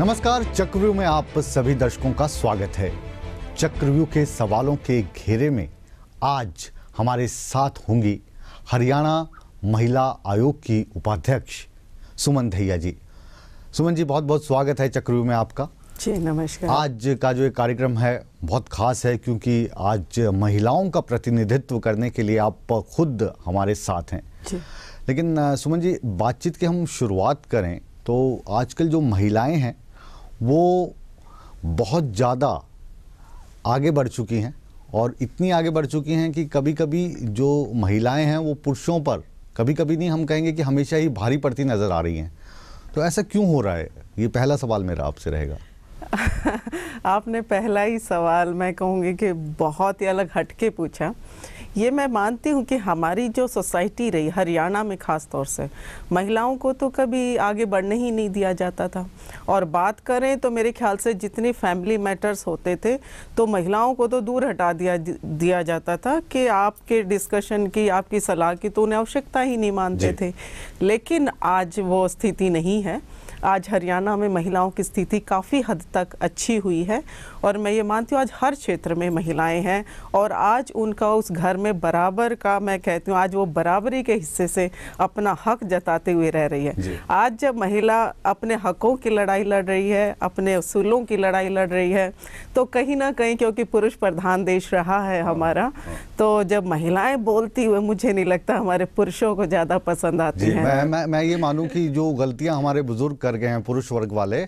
नमस्कार, चक्रव्यूह में आप सभी दर्शकों का स्वागत है। चक्रव्यूह के सवालों के घेरे में आज हमारे साथ होंगी हरियाणा महिला आयोग की उपाध्यक्ष सुमन दहिया जी। सुमन जी, बहुत बहुत स्वागत है चक्रव्यूह में आपका। जी नमस्कार। आज का जो ये कार्यक्रम है बहुत खास है क्योंकि आज महिलाओं का प्रतिनिधित्व करने के लिए आप खुद हमारे साथ हैं जी। लेकिन सुमन जी, बातचीत की हम शुरुआत करें तो आजकल जो महिलाएं हैं वो बहुत ज़्यादा आगे बढ़ चुकी हैं और इतनी आगे बढ़ चुकी हैं कि कभी कभी जो महिलाएं हैं वो पुरुषों पर कभी कभी नहीं, हम कहेंगे कि हमेशा ही भारी पड़ती नज़र आ रही हैं। तो ऐसा क्यों हो रहा है? ये पहला सवाल मेरा आपसे रहेगा। आपने पहला ही सवाल मैं कहूँगी कि बहुत ही अलग हटके पूछा। ये मैं मानती हूँ कि हमारी जो सोसाइटी रही हरियाणा में ख़ास तौर से महिलाओं को तो कभी आगे बढ़ने ही नहीं दिया जाता था। और बात करें तो मेरे ख्याल से जितने फैमिली मैटर्स होते थे तो महिलाओं को तो दूर हटा दिया जाता था कि आपके डिस्कशन की, आपकी सलाह की तो उन्हें आवश्यकता ही नहीं मानते थे। लेकिन आज वो स्थिति नहीं है। आज हरियाणा में महिलाओं की स्थिति काफ़ी हद तक अच्छी हुई है और मैं ये मानती हूँ आज हर क्षेत्र में महिलाएं हैं और आज उनका उस घर में बराबर का, मैं कहती हूँ आज वो बराबरी के हिस्से से अपना हक जताते हुए रह रही है। आज जब महिला अपने हकों की लड़ाई लड़ रही है, अपने उसूलों की लड़ाई लड़ रही है, तो कहीं ना कहीं क्योंकि पुरुष प्रधान देश रहा है हमारा, तो जब महिलाएं बोलती हुए मुझे नहीं लगता हमारे पुरुषों को ज़्यादा पसंद आती हैं। मैं ये मानूं कि जो गलतियां हमारे बुजुर्ग कर गए हैं पुरुष वर्ग वाले,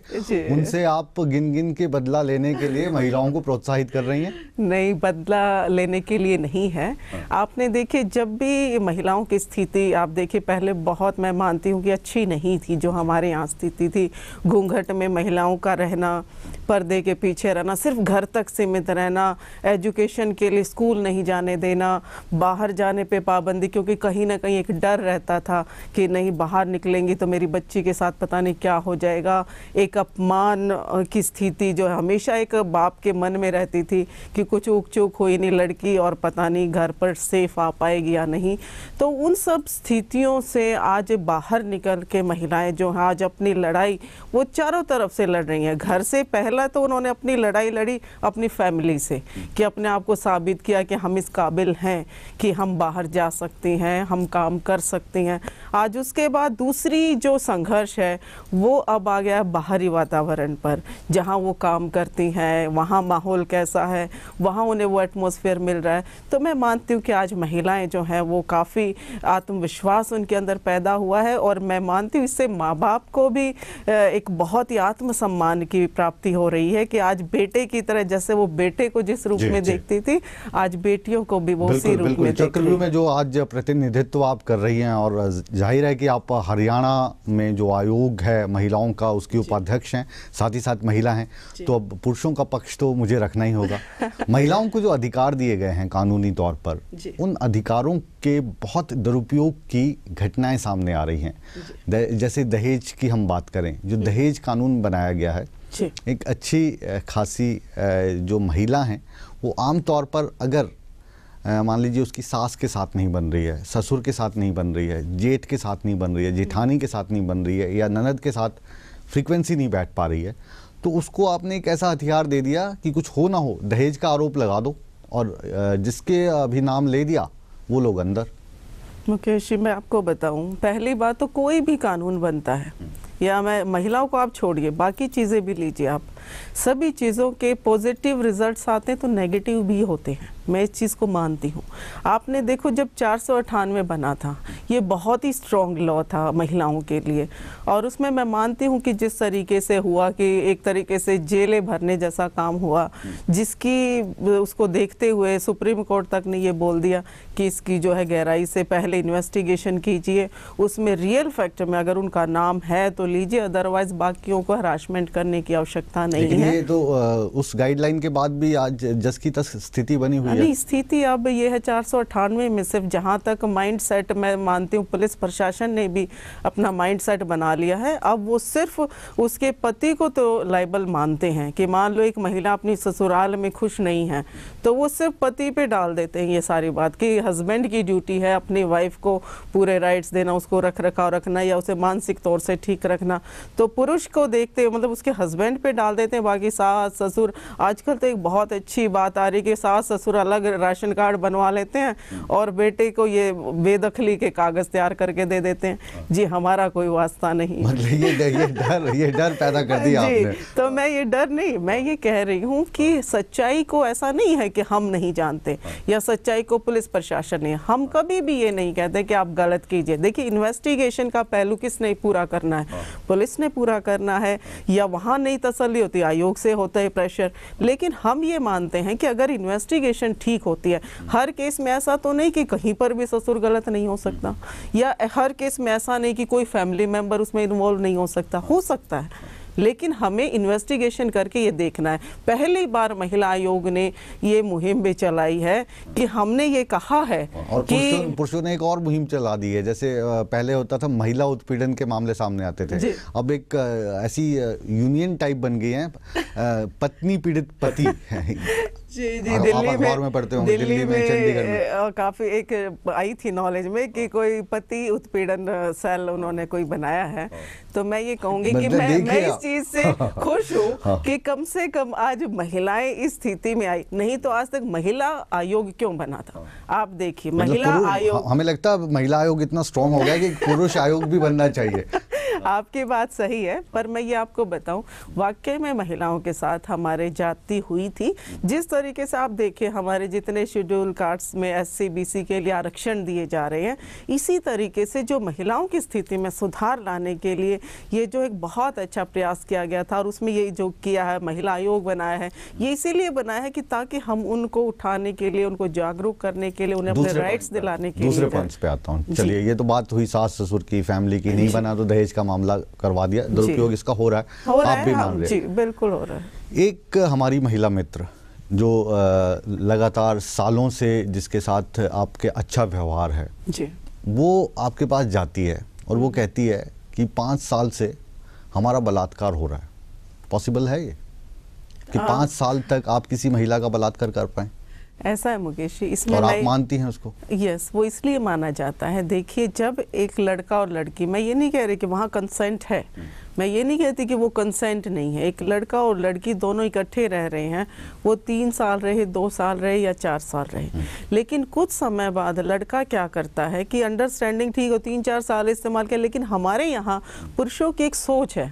उनसे आप गिन गिन के बदला लेने के लिए महिलाओं को प्रोत्साहित कर रही हैं? नहीं, बदला लेने के लिए नहीं है। आपने देखिए जब भी महिलाओं की स्थिति आप देखिए पहले बहुत, मैं मानती हूँ कि अच्छी नहीं थी जो हमारे यहाँ स्थिति थी। घूंघट में महिलाओं का रहना, पर्दे के पीछे रहना, सिर्फ घर तक सीमित रहना, एजुकेशन के लिए स्कूल नहीं जाने देना, बाहर जाने पे पाबंदी, क्योंकि कहीं ना कहीं एक डर रहता था कि नहीं बाहर निकलेंगी तो मेरी बच्ची के साथ पता नहीं क्या हो जाएगा। एक अपमान की स्थिति जो हमेशा एक बाप के मन में रहती थी कि कुछ ऊक चूक हुई नहीं लड़की और पता नहीं घर पर सेफ आ पाएगी या नहीं। तो उन सब स्थितियों से आज बाहर निकल के महिलाएं जो आज अपनी लड़ाई वो चारों तरफ से लड़ रही हैं। घर से पहला तो उन्होंने अपनी लड़ाई लड़ी अपनी फैमिली से कि अपने आप को साबित किया कि हम इस काबिल हैं कि हम बाहर जा सकती हैं, हम काम कर सकती हैं। आज उसके बाद दूसरी जो संघर्ष है वो अब आ गया बाहरी वातावरण पर, जहाँ वो काम करती हैं वहाँ माहौल कैसा है, वहाँ उन्हें वो एटमॉस्फेयर मिल रहा है। तो मैं मानती हूँ कि आज महिलाएं जो हैं वो काफ़ी आत्मविश्वास उनके अंदर पैदा हुआ है और मैं मानती हूँ इससे माँ बाप को भी एक बहुत ही आत्मसम्मान की प्राप्ति हो रही है कि आज बेटे की तरह जैसे वो बेटे को जिस रूप में देखती थी आज बेटियों को भी वो उसी रूप में। चक्रव्यूह में जो आज प्रतिनिधित्व आप कर रही हैं और जाहिर है कि आप हरियाणा में जो आयोग है महिलाओं का उसकी उपाध्यक्ष हैं, साथ ही साथ महिला हैं, तो अब पुरुषों का पक्ष तो मुझे रखना ही होगा। महिलाओं को जो अधिकार दिए गए हैं कानूनी तौर पर, उन अधिकारों के बहुत दुरुपयोग की घटनाएं सामने आ रही हैं। जैसे दहेज की हम बात करें, जो दहेज कानून बनाया गया है, एक अच्छी खासी जो महिला हैं वो आम तौर पर अगर मान लीजिए उसकी सास के साथ नहीं बन रही है, ससुर के साथ नहीं बन रही है, जेठ के साथ नहीं बन रही है, जेठानी के साथ नहीं बन रही है या ननद के साथ फ्रीक्वेंसी नहीं बैठ पा रही है, तो उसको आपने एक ऐसा हथियार दे दिया कि कुछ हो ना हो दहेज का आरोप लगा दो और जिसके अभी नाम ले दिया वो लोग अंदर। मुकेश जी, मैं आपको बताऊं, पहली बात तो कोई भी कानून बनता है या मैं महिलाओं को आप छोड़िए बाकी चीज़ें भी लीजिए आप, सभी चीज़ों के पॉजिटिव रिजल्ट्स आते हैं तो नेगेटिव भी होते हैं। मैं इस चीज़ को मानती हूँ। आपने देखो जब 498 बना था ये बहुत ही स्ट्रॉन्ग लॉ था महिलाओं के लिए और उसमें मैं मानती हूँ कि जिस तरीके से हुआ कि एक तरीके से जेलें भरने जैसा काम हुआ, जिसकी उसको देखते हुए सुप्रीम कोर्ट तक ने ये बोल दिया कि इसकी जो है गहराई से पहले इन्वेस्टिगेशन कीजिए, उसमें रियल फैक्ट में अगर उनका नाम है तो लीजिए, अदरवाइज बाकियों को हरासमेंट करने की आवश्यकता नहीं है। ये तो उस गाइडलाइन के बाद भी आज जस की तस स्थिति बनी हुई है। नहीं, स्थिति अब ये है 498 में सिर्फ जहाँ तक माइंड सेट मैं मानती हूँ पुलिस प्रशासन ने भी अपना माइंड सेट बना लिया है। अब वो सिर्फ उसके पति को तो लाइबल मानते हैं कि मान लो एक महिला अपनी ससुराल में खुश नहीं है तो वो सिर्फ पति पे डाल देते हैं ये सारी बात कि हस्बैंड की ड्यूटी है अपनी वाइफ को पूरे राइट्स देना, उसको रख रखाव रखना या उसे मानसिक तौर से ठीक रखना। तो पुरुष को देखते हुए मतलब उसके हस्बैंड पे डाल देते हैं, बाकी सास ससुर। आजकल तो एक बहुत अच्छी बात आ रही है कि सास ससुर अलग राशन कार्ड बनवा लेते हैं और बेटे को ये बेदखली के कागज तैयार करके दे देते हैं। जी हमारा कोई वास्ता नहीं। मतलब ये डर पैदा कर दिया आपने। तो मैं ये डर नहीं, मैं ये कह रही हूँ कि सच्चाई को ऐसा नहीं है कि हम नहीं जानते या सच्चाई को पुलिस प्रशासन नहीं, हम कभी भी ये नहीं कहते कि आप गलत कीजिए। देखिए इन्वेस्टिगेशन का पहलू किसने पूरा करना है, पुलिस ने पूरा करना है या वहाँ नहीं तसल्ली होती, आयोग से होता है प्रेशर। लेकिन हम ये मानते हैं कि अगर इन्वेस्टिगेशन ठीक होती है, हर केस में ऐसा तो नहीं कि कहीं पर भी ससुर गलत नहीं हो सकता, या हर केस में ऐसा नहीं कि कोई फैमिली मेंबर उसमें इन्वॉल्व नहीं हो सकता है, लेकिन हमें इन्वेस्टिगेशन करके ये देखना है। पहली बार महिला आयोग ने ये मुहिम भी चलाई है कि हमने ये कहा है और कि पुरुषों ने एक और मुहिम चला दी है। जैसे पहले होता था महिला उत्पीड़न के मामले सामने आते थे, अब एक ऐसी यूनियन टाइप बन गई है पत्नी पीड़ित पति। जी दिल्ली में पढ़ते होंगे, दिल्ली में चंडीगढ़ में काफी एक आई थी नॉलेज में कि कोई पति उत्पीड़न सेल उन्होंने कोई बनाया है। तो मैं ये कहूंगी कि मैं इस चीज से खुश हूँ कि कम से कम आज महिलाएं इस स्थिति में आई, नहीं तो आज तक महिला आयोग क्यों बना था। आप देखिए महिला आयोग, हमें लगता है महिला आयोग इतना स्ट्रांग हो गया कि पुरुष आयोग भी बनना चाहिए। आपकी बात सही है, पर मैं ये आपको बताऊं वाकई में महिलाओं के साथ हमारे जाति हुई थी। जिस तरीके से आप देखिए हमारे जितने शेड्यूल कास्ट्स में SC BC के लिए आरक्षण दिए जा रहे हैं, इसी तरीके से जो महिलाओं की स्थिति में सुधार लाने के लिए ये जो एक बहुत अच्छा प्रयास किया गया था और उसमें ये जो किया है महिला आयोग बनाया है, ये इसीलिए बनाया है कि ताकि हम उनको उठाने के लिए, उनको जागरूक करने के लिए, उन्हें अपने राइट्स दिलाने के लिए। दूसरे पॉइंट्स पे आता हूँ। चलिए ये तो बात हुई सास ससुर की, फैमिली की, नहीं बना तो दहेज का मामला करवा दिया, दुरुपयोग इसका हो रहा है, आप भी मान रहे हैं। जी बिल्कुल हो रहा है। एक हमारी महिला मित्र जो लगातार सालों से जिसके साथ आपके अच्छा व्यवहार है जी, वो आपके पास जाती है और वो कहती है कि 5 साल से हमारा बलात्कार हो रहा है। पॉसिबल है ये कि 5 साल तक आप किसी महिला का बलात्कार कर पाए? ऐसा है मुकेश जी, इसमें और आप मानती हैं उसको? यस, वो इसलिए माना जाता है। देखिए जब एक लड़का और लड़की, मैं ये नहीं कह रही कि वहाँ कंसेंट है, मैं ये नहीं कहती कि वो कंसेंट नहीं है, एक लड़का और लड़की दोनों इकट्ठे रह रहे हैं, वो 3 साल रहे, 2 साल रहे या 4 साल रहे, लेकिन कुछ समय बाद लड़का क्या करता है कि अंडरस्टैंडिंग ठीक हो, 3-4 साल इस्तेमाल किया, लेकिन हमारे यहाँ पुरुषों की एक सोच है,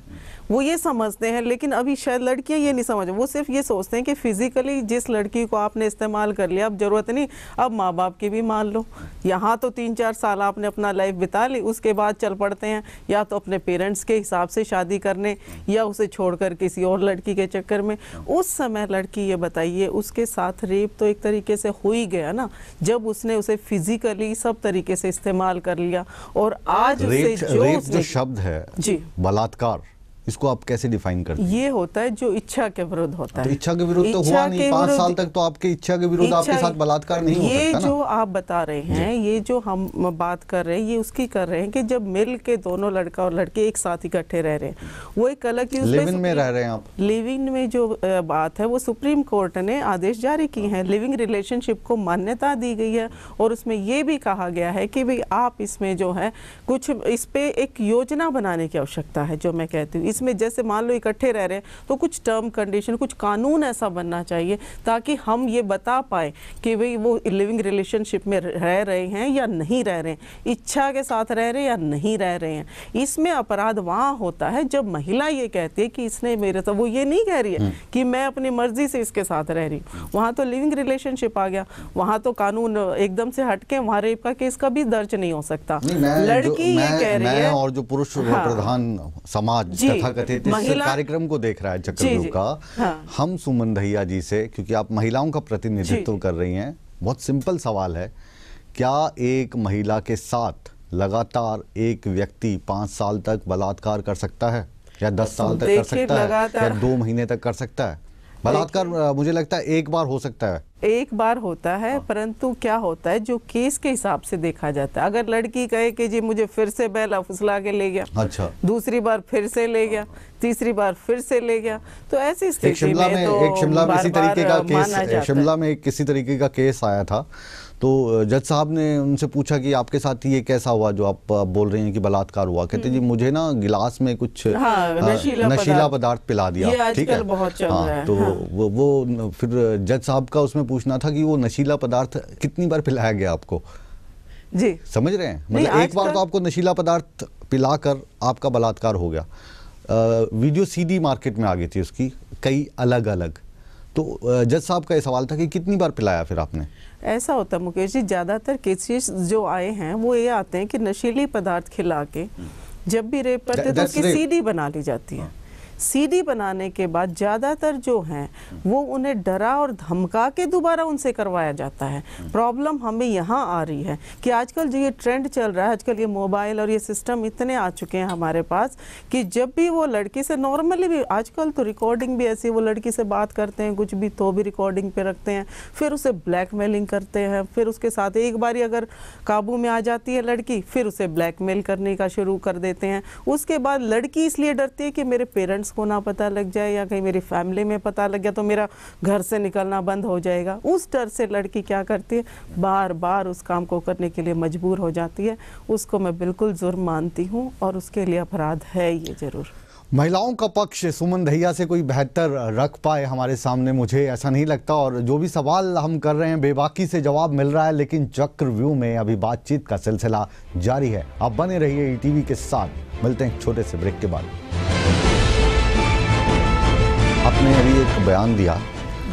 वो ये समझते हैं, लेकिन अभी शायद लड़कियां ये नहीं समझ, वो सिर्फ ये सोचते हैं कि फिजिकली जिस लड़की को आपने इस्तेमाल कर लिया, अब जरूरत नहीं, अब माँ बाप की भी मान लो। यहाँ तो 3-4 साल आपने अपना लाइफ बिता ली, उसके बाद चल पड़ते हैं या तो अपने पेरेंट्स के हिसाब से शादी करने या उसे छोड़कर किसी और लड़की के चक्कर में। उस समय लड़की, ये बताइए, उसके साथ रेप तो एक तरीके से हो ही गया ना, जब उसने उसे फिजिकली सब तरीके से इस्तेमाल कर लिया। और आज रेप जो शब्द है जी, बलात्कार, इसको आप कैसे डिफाइन करते हैं? ये होता है जो इच्छा के विरुद्ध होता है। तो इच्छा के विरुद्ध तो हुआ नहीं, 5 साल तक तो आपकी इच्छा के विरुद्ध आपके साथ बलात्कार नहीं हो सकता ना। ये जो आप बता रहे हैं, ये जो हम बात कर रहे हैं, ये उसकी कर रहे हैं कि जब मिल के दोनों लड़का और लड़के एक साथ इकट्ठे रह रहे हैं, वो एक अलग चीज। लिव-इन में रह रहे हैं आप? लिव-इन में जो बात है वो सुप्रीम कोर्ट ने आदेश जारी की है, लिविंग रिलेशनशिप को मान्यता दी गई है और उसमें ये भी कहा गया है कि भाई आप इसमें जो है कुछ इस पे एक योजना बनाने की आवश्यकता है। जो मैं कहती हूँ इसमें, जैसे मान लो इकट्ठे रह रहे हैं तो कुछ टर्म कंडीशन, कुछ कानून ऐसा बनना चाहिए ताकि हम ये बता पाए कि भाई वो लिविंग रिलेशनशिप में रह रहे हैं या नहीं रह रहे हैं, इच्छा के साथ रह रहे हैं या नहीं रह रहे हैं। इसमें अपराध वहाँ होता है जब महिला ये कहती है कि इसने मेरे साथ, वो ये नहीं कह रही है कि मैं अपनी मर्जी से इसके साथ रह रही हूँ, वहाँ तो लिविंग रिलेशनशिप आ गया, वहाँ तो कानून एकदम से हटके वहाँ रेप का केस कभी दर्ज नहीं हो सकता। लड़की ये कह रही है, और जो पुरुष प्रधान समाज तथाकथित इस कार्यक्रम को देख रहा है चक्रव्यूह का, हम सुमन दहिया जी से, क्योंकि आप महिलाओं का प्रतिनिधित्व कर रही हैं, बहुत सिंपल सवाल है, क्या एक महिला के साथ लगातार एक व्यक्ति 5 साल तक बलात्कार कर सकता है या 10 साल तक कर सकता है या 2 महीने तक कर सकता है? बलात्कार मुझे लगता है एक बार हो सकता है, एक बार होता है, परंतु क्या होता है जो केस के हिसाब से देखा जाता है। अगर लड़की कहे कि जी मुझे फिर से बेला फुसला के ले गया, अच्छा, दूसरी बार फिर से ले गया, तीसरी बार फिर से ले गया, तो ऐसी स्थिति में शिमला में इसी तरीके का केस, शिमला में किसी तरीके का केस आया था। तो जज साहब ने उनसे पूछा कि आपके साथ ये कैसा हुआ जो आप बोल रही हैं कि बलात्कार हुआ। कहते जी मुझे ना गिलास में कुछ नशीला पदार्थ पिला दिया। ठीक है, बहुत चल रहा है। तो वो फिर जज साहब का उसमें पूछना था कि वो नशीला पदार्थ कितनी बार पिलाया गया आपको। जी समझ रहे हैं, मतलब एक बार तो आपको नशीला पदार्थ पिलाकर आपका बलात्कार हो गया। वीडियो सीडी मार्केट में आ गई थी उसकी, कई अलग अलग। तो जज साहब का ये सवाल था कि कितनी बार पिलाया फिर आपने। ऐसा होता है मुकेश जी, ज़्यादातर केसेस जो आए हैं वो ये आते हैं कि नशीली पदार्थ खिला के जब भी रेप करते तो उसकी सीडी बना ली जाती है। सीडी बनाने के बाद ज़्यादातर जो हैं वो उन्हें डरा और धमका के दोबारा उनसे करवाया जाता है। प्रॉब्लम हमें यहाँ आ रही है कि आजकल जो ये ट्रेंड चल रहा है, आजकल ये मोबाइल और ये सिस्टम इतने आ चुके हैं हमारे पास कि जब भी वो लड़की से नॉर्मली भी, आजकल तो रिकॉर्डिंग भी ऐसी, वो लड़की से बात करते हैं कुछ भी तो भी रिकॉर्डिंग पे रखते हैं, फिर उसे ब्लैकमेलिंग करते हैं, फिर उसके साथ एक बारी अगर काबू में आ जाती है लड़की फिर उसे ब्लैकमेल करने का शुरू कर देते हैं। उसके बाद लड़की इसलिए डरती है कि मेरे पेरेंट्स को ना पता लग जाए या कहीं मेरी फैमिली में पता लग गया तो मेरा घर से निकलना बंद हो जाएगा। उस डर से लड़की क्या करती है, बार बार उस काम को करने के लिए मजबूर हो जाती है। उसको मैं बिल्कुल जुर्म मानती हूँ और उसके लिए अपराध है ये जरूर। महिलाओं का पक्ष सुमन दहिया से कोई बेहतर रख पाए हमारे सामने, मुझे ऐसा नहीं लगता। और जो भी सवाल हम कर रहे हैं बेबाकी से जवाब मिल रहा है, लेकिन चक्रव्यूह में अभी बातचीत का सिलसिला जारी है। आप बने रहिए ईटीवी के साथ। मिलते हैं छोटे से ब्रेक के बाद। आपने अभी एक बयान दिया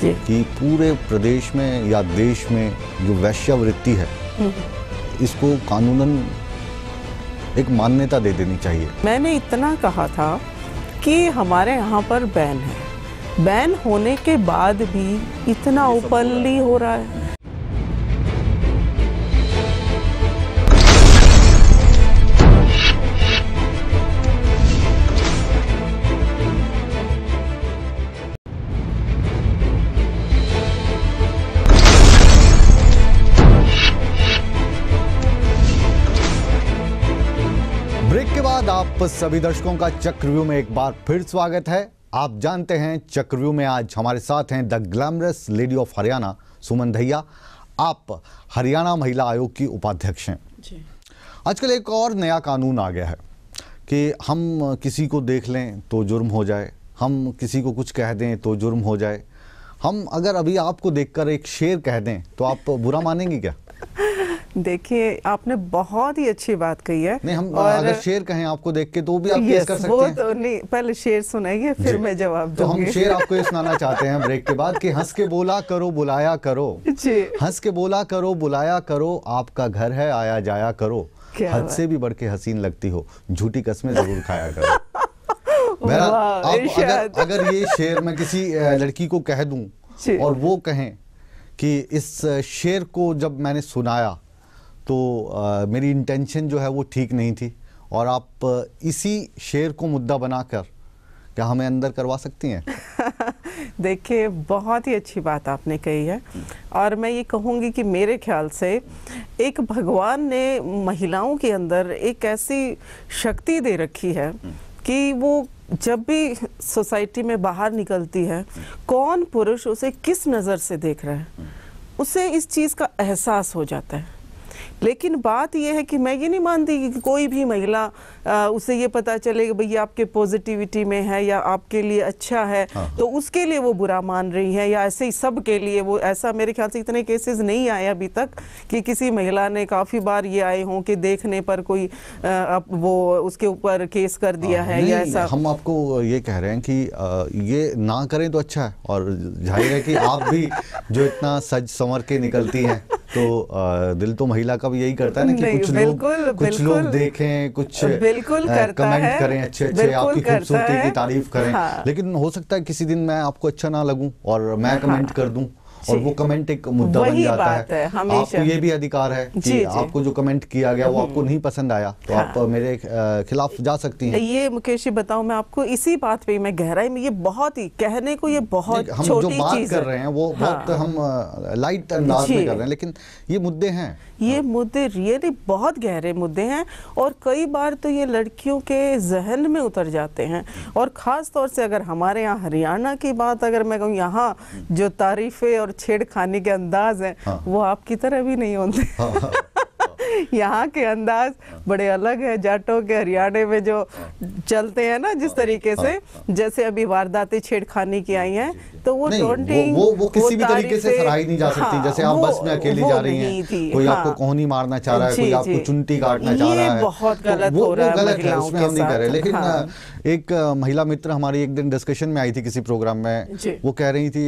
कि पूरे प्रदेश में या देश में जो वेश्यावृत्ति है इसको कानूनन एक मान्यता दे देनी चाहिए। मैंने इतना कहा था कि हमारे यहाँ पर बैन है, बैन होने के बाद भी इतना ओपनली हो रहा है। ब्रेक के बाद आप सभी दर्शकों का चक्रव्यूह में एक बार फिर स्वागत है। आप जानते हैं चक्रव्यूह में आज हमारे साथ हैं the glamorous lady of Haryana Suman Dahiya. आप हरियाणा महिला आयोग की उपाध्यक्ष हैं। आजकल एक और नया कानून आ गया है कि हम किसी को देख लें तो जुर्म हो जाए, हम किसी को कुछ कह दें तो जुर्म हो जाए। हम अगर अभी आपको देखकर एक शेर कह दें तो आप बुरा मानेंगे क्या? देखिए आपने बहुत ही अच्छी बात कही है। नहीं, हम अगर शेर कहें आपको देख के तो भी आप केस कर सकते हैं। तो नहीं, पहले शेर सुनाइए फिर मैं जवाब दूंगी। तो हम शेर आपको ये सुनाना चाहते हैं ब्रेक के बाद कि हंस के बोला करो बुलाया करो, हंस के बोला करो बुलाया करो, आपका घर है आया जाया करो, हद से भी बढ़ के हसीन लगती हो, झूठी कस्में जरूर खाया करो। आप अगर ये शेर मैं किसी लड़की को कह दूं और वो कहें कि इस शेर को जब मैंने सुनाया तो मेरी इंटेंशन जो है वो ठीक नहीं थी और आप इसी शेर को मुद्दा बनाकर क्या हमें अंदर करवा सकती हैं? देखिए बहुत ही अच्छी बात आपने कही है और मैं ये कहूँगी कि मेरे ख्याल से एक भगवान ने महिलाओं के अंदर एक ऐसी शक्ति दे रखी है कि वो जब भी सोसाइटी में बाहर निकलती है, कौन पुरुष उसे किस नज़र से देख रहा है, उसे इस चीज़ का एहसास हो जाता है। लेकिन बात यह है कि मैं ये नहीं मानती कि कोई भी महिला उसे ये पता चले कि भैया आपके पॉजिटिविटी में है या आपके लिए अच्छा है तो उसके लिए वो बुरा मान रही है या ऐसे ही सब के लिए वो ऐसा। मेरे ख्याल से इतने केसेस नहीं आए अभी तक कि किसी महिला ने काफ़ी बार ये आए हों कि देखने पर कोई वो उसके ऊपर केस कर दिया है या ऐसा। हम आपको ये कह रहे हैं कि ये ना करें तो अच्छा है और जाहिर है कि आप भी जो इतना सज संवर के निकलती हैं तो दिल तो महिला का भी यही करता है ना कि कुछ लोग देखें, कुछ कमेंट करें अच्छे आपकी खूबसूरती की तारीफ करें। लेकिन हो सकता है किसी दिन मैं आपको अच्छा ना लगूं और मैं कमेंट कर दूं और वो कमेंट एक मुद्दा बन जाता है। हमेशा आपको ये भी अधिकार है कि आपको जो कमेंट किया गया वो आपको नहीं पसंद आया तो आप मेरे खिलाफ जा सकती हैं। ये मुकेश जी बताऊं मैं आपको, इसी बात पे मैं गहराई में, ये बहुत ही कहने को ये बहुत हम छोटी जो बात चीज कर रहे हैं वो बहुत हम लाइट अंदाज में कर रहे हैं, लेकिन ये मुद्दे हैं, ये मुद्दे रियली बहुत गहरे मुद्दे हैं और कई बार तो ये लड़कियों के जहन में उतर जाते हैं। और ख़ास तौर से अगर हमारे यहाँ हरियाणा की बात अगर मैं कहूँ, यहाँ जो तारीफ़ें और छेड़खानी के अंदाज हैं वो आपकी तरह भी नहीं होते। यहाँ के अंदाज बड़े अलग है। जाटों के हरियाणा में जो चलते हैं ना जिस तरीके से, जैसे अभी वारदातें छेड़खानी की आई हैं, तो वो टोंटिंग वो किसी भी तरीके से सराही नहीं जा सकती। जैसे आप बस में अकेली जा रही हैं, कोई आपको कोहनी मारना चाह रहा है, कोई आपको चुनटी काटना चाह रहा है, बहुत गलत हो रहा है, गलत है, उसमें हम नहीं कर रहे। लेकिन एक महिला मित्र हमारी एक दिन डिस्कशन में आई थी किसी प्रोग्राम में, वो कह रही थी,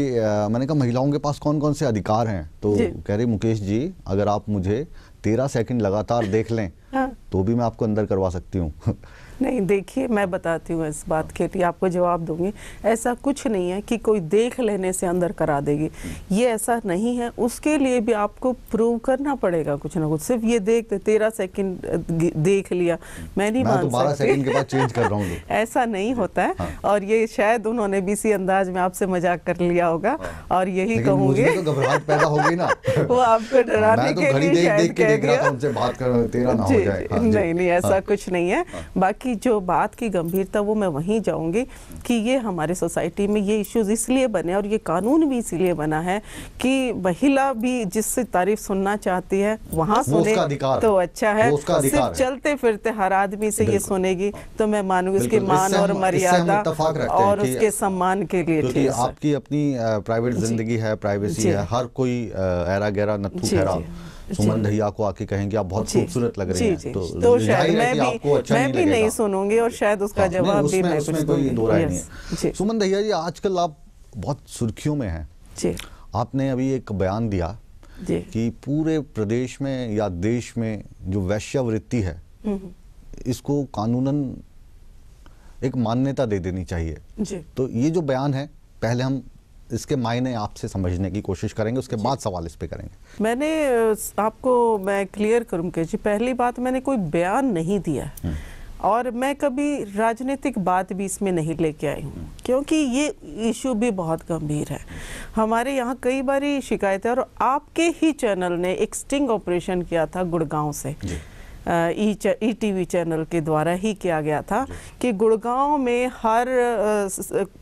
मैंने कहा महिलाओं के पास कौन कौन से अधिकार हैं, तो कह रही मुकेश जी अगर आप मुझे 13 सेकंड लगातार देख लें तो भी मैं आपको अंदर करवा सकती हूँ। नहीं देखिए, मैं बताती हूँ इस बात के लिए आपको जवाब दूंगी। ऐसा कुछ नहीं है कि कोई देख लेने से अंदर करा देगी, ये ऐसा नहीं है। उसके लिए भी आपको प्रूव करना पड़ेगा कुछ ना कुछ। सिर्फ ये देख 13 सेकंड देख लिया, मैं नहीं मान सकती, 12 सेकंड के बाद चेंज कर रहा हूँ। ऐसा नहीं होता है। और ये शायद उन्होंने भी इसी अंदाज में आपसे मजाक कर लिया होगा और यही कहूँगी, तो घबराहट पैदा हो गई ना। वो आपको डराने के लिए शायद कह दिया। बात कर 13 ना हो जाए। नहीं, ऐसा कुछ नहीं है। बाकी कि जो बात की गंभीरता वो मैं वहीं जाऊंगी कि ये हमारे सोसाइटी में ये इश्यूज इसलिए बने और ये कानून भी इसलिए बना है कि महिला भी जिससे तारीफ सुनना चाहती है वहाँ सुने तो अच्छा है। सिर्फ चलते फिरते हर आदमी से ये सुनेगी तो मैं मानूंगी उसके मान और मर्यादा और उसके सम्मान के लिए। क्योंकि आपकी अपनी प्राइवेट जिंदगी है, प्राइवेसी है, हर कोई ऐरा गैरा नत्थू खैरा सुमन दहिया को आके कहेंगे आप बहुत खूबसूरत लग रही हैं, तो शायद मैं भी नहीं सुनूंगी और शायद उसका जवाब भी मैं कुछ कोई दो राय नहीं है। सुमन दहिया जी, आजकल आप बहुत सुर्खियों में हैं। आपने अभी एक बयान दिया कि पूरे प्रदेश में या देश में जो वैश्यावृत्ति है इसको कानूनन एक मान्यता दे देनी चाहिए। तो ये जो बयान है, पहले हम इसके मायने आपसे समझने की कोशिश करेंगे, उसके बाद सवाल इस पे करेंगे। मैंने आपको मैं क्लियर करूं कि जी पहली बात, मैंने कोई बयान नहीं दिया और मैं कभी राजनीतिक बात भी इसमें नहीं लेके आई हूँ, क्योंकि ये इशू भी बहुत गंभीर है। हमारे यहाँ कई बारी शिकायतें, और आपके ही चैनल ने एक स्टिंग ऑपरेशन किया था गुड़गांव से, ईटीवी चैनल के द्वारा ही किया गया था कि गुड़गांव में हर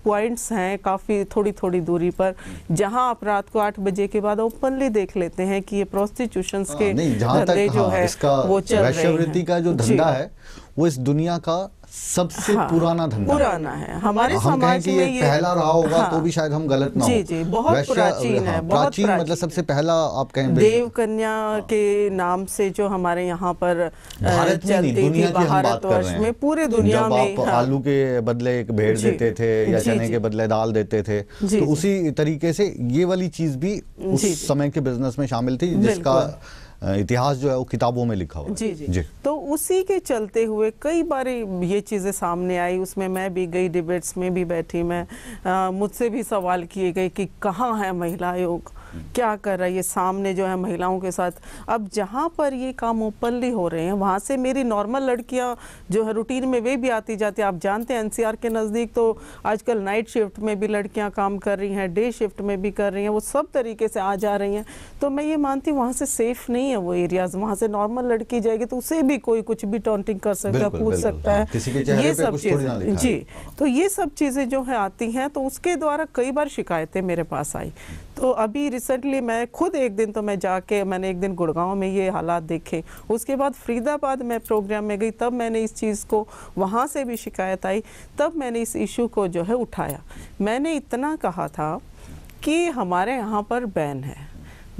पॉइंट्स हैं काफ़ी थोड़ी थोड़ी दूरी पर जहां आप रात को 8 बजे के बाद ओपनली देख लेते हैं कि ये प्रोस्टिट्यूशंस के धंधे जो है वो चल रहे हैं। वैश्यावृत्ति का जो धंधा है वो इस दुनिया का सबसे पुराना धंधा है। हमारे समाज में ये पहला रहा होगा तो भी शायद हम गलत ना हो। जी, बहुत प्राचीन है, बहुत प्राचीन मतलब सबसे पहला आप कहें देव कन्या के नाम से जो हमारे यहाँ पर चलती थी भारतवर्ष में, पूरे दुनिया में। आलू के बदले एक भेड़ देते थे या चने के बदले दाल देते थे, तो उसी तरीके से ये वाली चीज भी उस समय के बिजनेस में शामिल थी, जिसका इतिहास जो है वो किताबों में लिखा हुआ। जी। तो उसी के चलते हुए कई बार ये चीज़ें सामने आई, उसमें मैं भी गई, डिबेट्स में भी बैठी मैं, मुझसे भी सवाल किए गए कि कहाँ है महिला आयोग, क्या कर रहा है ये सामने जो है महिलाओं के साथ। अब जहाँ पर ये काम ओपनली हो रहे हैं वहाँ से मेरी नॉर्मल लड़कियाँ जो है रूटीन में वे भी आती जाती हैं। आप जानते हैं एनसीआर के नज़दीक तो आजकल नाइट शिफ्ट में भी लड़कियाँ काम कर रही हैं, डे शिफ्ट में भी कर रही हैं, वो सब तरीके से आ जा रही हैं। तो मैं ये मानती हूँ वहाँ से सेफ नहीं है वो एरियाज, वहाँ से नॉर्मल लड़की जाएगी तो उसे भी कोई कुछ भी टॉन्टिंग कर सकता है, पूछ सकता है, ये सब चीज़ें। जी, तो ये सब चीज़ें जो है आती हैं, तो उसके द्वारा कई बार शिकायतें मेरे पास आई। तो अभी रिसेंटली मैं खुद एक दिन तो मैं जाके मैंने एक दिन गुड़गांव में ये हालात देखे, उसके बाद फरीदाबाद में प्रोग्राम में गई, तब मैंने इस चीज़ को, वहाँ से भी शिकायत आई, तब मैंने इस इशू को जो है उठाया। मैंने इतना कहा था कि हमारे यहाँ पर बैन है,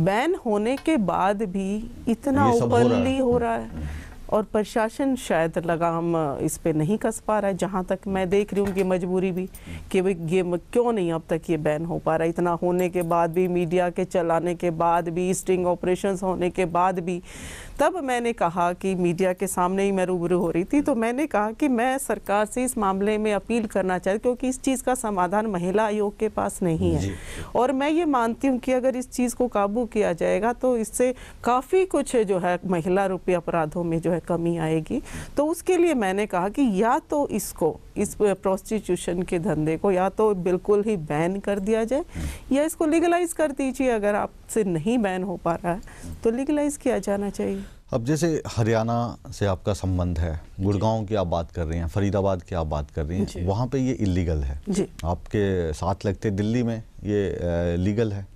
बैन होने के बाद भी इतना ओपनली हो रहा है और प्रशासन शायद लगाम इस पे नहीं कस पा रहा है। जहाँ तक मैं देख रही हूँ कि मजबूरी भी कि भाई ये क्यों नहीं अब तक ये बैन हो पा रहा है, इतना होने के बाद भी, मीडिया के चलाने के बाद भी, स्टिंग ऑपरेशंस होने के बाद भी। तब मैंने कहा कि मीडिया के सामने ही मैं रूबरू हो रही थी, तो मैंने कहा कि मैं सरकार से इस मामले में अपील करना चाहती, क्योंकि इस चीज़ का समाधान महिला आयोग के पास नहीं है। और मैं ये मानती हूँ कि अगर इस चीज़ को काबू किया जाएगा तो इससे काफ़ी कुछ जो है महिला रूपी अपराधों में जो है कमी आएगी। तो उसके लिए मैंने कहा कि या तो इसको, इस प्रोस्टिट्यूशन के धंधे को या तो बिल्कुल ही बैन कर दिया जाए या इसको लीगलाइज कर दीजिए। अगर आपसे नहीं बैन हो पा रहा है तो लीगलाइज किया जाना चाहिए। अब जैसे हरियाणा से आपका संबंध है, गुड़गांव की आप बात कर रही हैं, फरीदाबाद की आप बात कर रही हैं, वहाँ पे ये इलीगल है। आपके साथ लगते दिल्ली में ये लीगल है।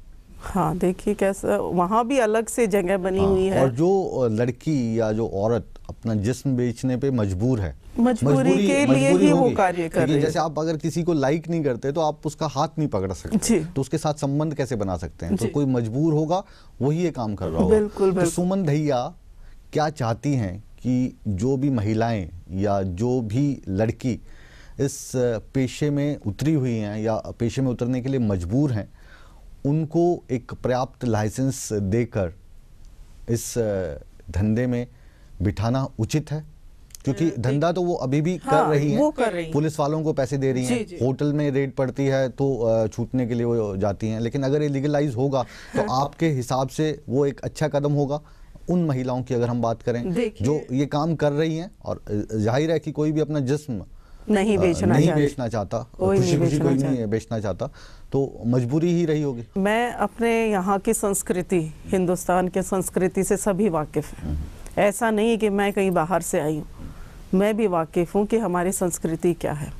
हाँ, देखिए कैसा वहाँ भी अलग से जगह बनी हुई है। और जो लड़की या जो औरत अपना जिस्म बेचने पे मजबूर है, मजबूरी के लिए ही वो कार्य कर रही है। जैसे आप अगर किसी को लाइक नहीं करते तो आप उसका हाथ नहीं पकड़ सकते, तो उसके साथ संबंध कैसे बना सकते हैं? तो कोई मजबूर होगा वही ये काम कर रहा होगा। बिल्कुल, तो सुमन दहिया क्या चाहती हैं कि जो भी महिलाएं या जो भी लड़की इस पेशे में उतरी हुई हैं या पेशे में उतरने के लिए मजबूर हैं, उनको एक पर्याप्त लाइसेंस देकर इस धंधे में बिठाना उचित है? क्योंकि धंधा तो वो अभी भी कर रही हैं, पुलिस वालों को पैसे दे रही हैं, होटल में रेड पड़ती है तो छूटने के लिए वो जाती हैं, लेकिन अगर ये लीगलाइज होगा तो आपके हिसाब से वो एक अच्छा कदम होगा उन महिलाओं की, अगर हम बात करें जो ये काम कर रही हैं? और जाहिर है कि कोई भी अपना जिस्म नहीं बेचना चाहता, खुशी कोई नहीं बेचना चाहता, तो मजबूरी ही रही होगी। मैं अपने यहाँ की संस्कृति, हिंदुस्तान के संस्कृति से सभी वाकिफ़ हैं। ऐसा नहीं है कि मैं कहीं बाहर से आई हूँ, मैं भी वाकिफ़ हूँ कि हमारी संस्कृति क्या है।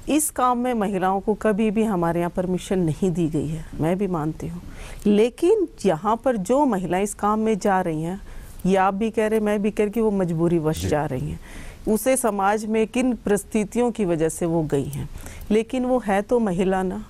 इस काम में महिलाओं को कभी भी हमारे यहाँ परमिशन नहीं दी गई है, मैं भी मानती हूँ। लेकिन यहाँ पर जो महिलाएं इस काम में जा रही हैं, ये आप भी कह रहे, मैं भी कह रही कि वो मजबूरी वश जा रही हैं। उसे समाज में किन परिस्थितियों की वजह से वो गई हैं, लेकिन वो है तो महिला ना।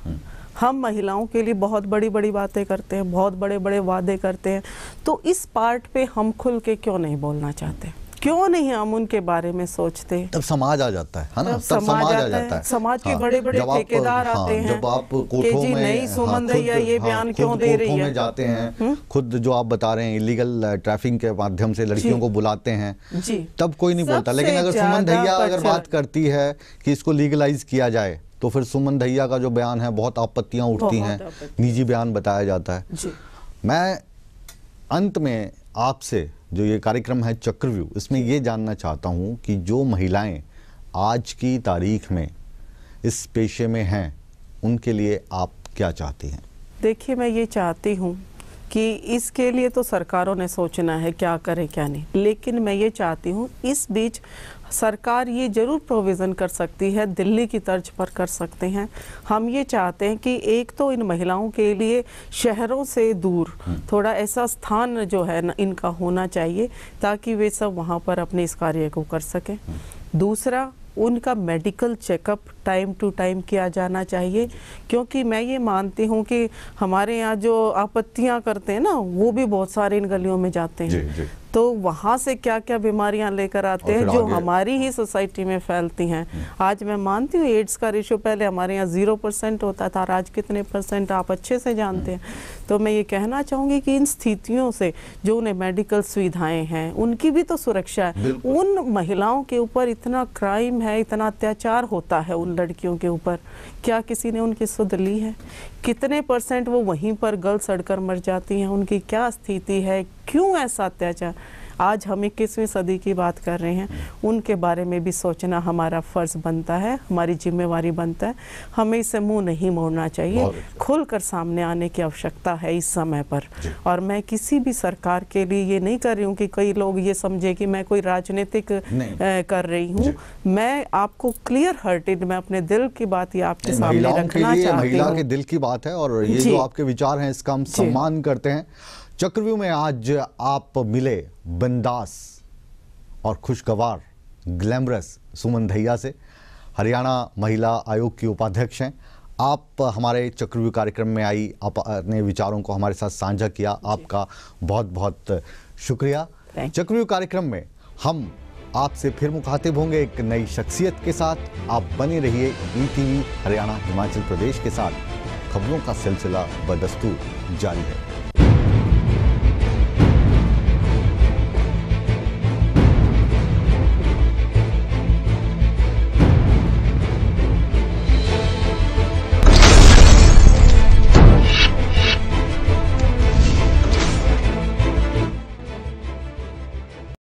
हम महिलाओं के लिए बहुत बड़ी बड़ी बातें करते हैं, बहुत बड़े बड़े वादे करते हैं, तो इस पार्ट पे हम खुल के क्यों नहीं बोलना चाहते? क्यों नहीं हम उनके बारे में सोचते? तब समाज आ जाता है ना, तब समाज आ जाता है। समाज के बड़े बड़े ठेकेदार आते हैं, जब आप कोठों में नहीं सुमन दहिया ये बयान क्यों दे रही है, में जाते हैं, खुद जो आप बता रहे हैं इलीगल ट्रैफिकिंग के माध्यम से लड़कियों को बुलाते हैं, तब कोई नहीं बोलता। लेकिन अगर सुमन दहिया अगर बात करती है कि इसको लीगलाइज किया जाए, तो फिर सुमन दहिया का जो बयान है बहुत आपत्तियां उठती हैं, निजी बयान बताया जाता है। मैं अंत में आपसे, जो ये कार्यक्रम है चक्रव्यूह, इसमें ये जानना चाहता हूँ कि जो महिलाएं आज की तारीख में इस पेशे में हैं, उनके लिए आप क्या चाहती हैं? देखिए, मैं ये चाहती हूँ कि इसके लिए तो सरकारों ने सोचना है क्या करे क्या नहीं, लेकिन मैं ये चाहती हूँ इस बीच सरकार ये जरूर प्रोविज़न कर सकती है, दिल्ली की तर्ज पर कर सकते हैं। हम ये चाहते हैं कि एक तो इन महिलाओं के लिए शहरों से दूर थोड़ा ऐसा स्थान जो है ना इनका होना चाहिए, ताकि वे सब वहाँ पर अपने इस कार्य को कर सकें। दूसरा, उनका medical checkup time to time किया जाना चाहिए, क्योंकि मैं ये मानती हूँ कि हमारे यहाँ जो आपत्तियाँ करते हैं ना, वो भी बहुत सारे इन गलियों में जाते हैं। तो वहाँ से क्या क्या बीमारियाँ लेकर आते हैं जो हमारी ही सोसाइटी में फैलती हैं। आज मैं मानती हूँ एड्स का रेशो पहले हमारे यहाँ 0% होता था, आज कितने % आप अच्छे से जानते हैं। तो मैं ये कहना चाहूँगी कि इन स्थितियों से जो उन्हें मेडिकल सुविधाएं हैं, उनकी भी तो सुरक्षा है। उन महिलाओं के ऊपर इतना क्राइम है, इतना अत्याचार होता है उन लड़कियों के ऊपर, क्या किसी ने उनकी सुध ली है? कितने % वो वहीं पर गल सड़कर मर जाती हैं? उनकी क्या स्थिति है? क्यों ऐसा अत्याचार? आज हम 21वीं सदी की बात कर रहे हैं, उनके बारे में भी सोचना हमारा फ़र्ज़ बनता है, हमारी जिम्मेवारी बनता है। हमें इसे मुंह नहीं मोड़ना चाहिए, खुलकर सामने आने की आवश्यकता है इस समय पर। और मैं किसी भी सरकार के लिए ये नहीं कर रही हूँ कि कई लोग ये समझे कि मैं कोई राजनीतिक कर रही हूँ। मैं आपको क्लियर हार्टेड, मैं अपने दिल की बात ये आपके सामने रखना चाहती हूँ। महिला के दिल की बात है और ये जो आपके विचार हैं इसका हम सम्मान करते हैं। चक्रव्यूह में आज आप मिले बिंदास और खुशगवार, ग्लैमरस सुमन दहिया से, हरियाणा महिला आयोग की उपाध्यक्ष हैं। आप हमारे चक्रव्यूह कार्यक्रम में आई, आप अपने विचारों को हमारे साथ साझा किया, आपका बहुत बहुत शुक्रिया। चक्रव्यूह कार्यक्रम में हम आपसे फिर मुखातिब होंगे एक नई शख्सियत के साथ। आप बने रहिए ईटीवी हरियाणा हिमाचल प्रदेश के साथ। खबरों का सिलसिला बदस्तूर जारी है।